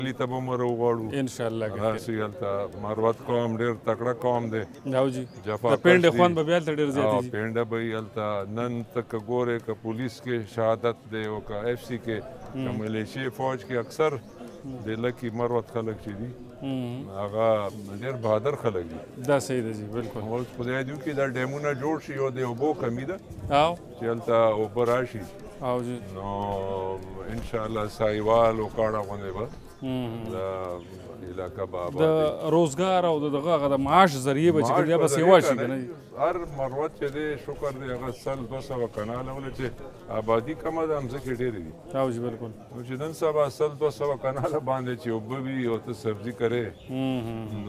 علی ته به عمر وغواړو انشاءالله راسي هلته مروت قوم ډېر تکړه قوم دی او جی جفاکش د پنډې دي. خوند به بیا هلته ډېر زیات دي پینډه به وي هلته نن ته که ګورې که پولیس کې شهادت دی او که اف سی کې که ملیشې فوج کې اکثر د لکي مروت خلک چې دي هغه ډېر بهادر خلک دي. دا صحیح ده جی بالکل اوس خدای دې وکړي دا ډیمونه جوړ شي او د اوبو کمی ده او چې هلته اوبه راشي او جی نو انشاءالله سایوال او کاڼه غوندې به دا علاقه به د روزګار او دغه هغه د معاش ذریعې به چې کوم بیا به سیوا شي که نه هر مروت چې دی شکر دی هغه 100-200 کناله ولې چې آبادي کمه ده مځکې ډېرې دي او جی بالکل نو چې نن سبا 100-200 کناله باندې چې اوبه وي او ته سبزي کرې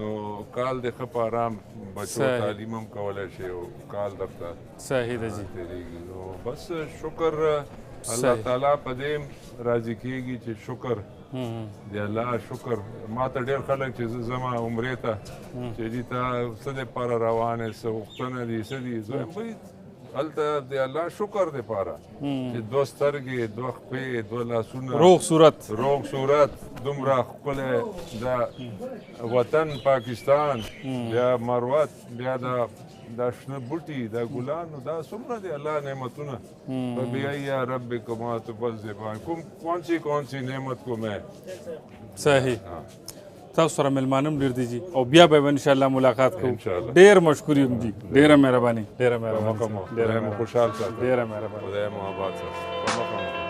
نو کال دې ښه په آرام بچو تعلیم هم کولی شي او کال درته صحیح ده جی تېرېږي نو بس شکر الله تعالی په دې راضي کېږي چې شکر دی الله شکر ما ته ډېر خلک چې زه ځمه عمرې ته چې دې ته څه دپاره روان یې څه غوښتنه دي څه دي زه وایم بھئ هلته د الله شکر دپاره چې دوه سترګې دوه خپې دوه لاسونه روغ صورت دومره ښکلی دا وطن پاکستان بیا مروت بیا دا شنه بوټي دا ګلان دا څومره دي الله نعمتونه فبأي ربكما تكذبان کون سی نعمت کو میں صحیح تاسو سره ملمانم ډېر دي جی او بیا به انشاءالله ملاقات کوو انشاءالله ډېر مشکور یم جی ډېره مهرباني خوشحال ساتئ ډېره مهرباني خدای مو آباد ساتي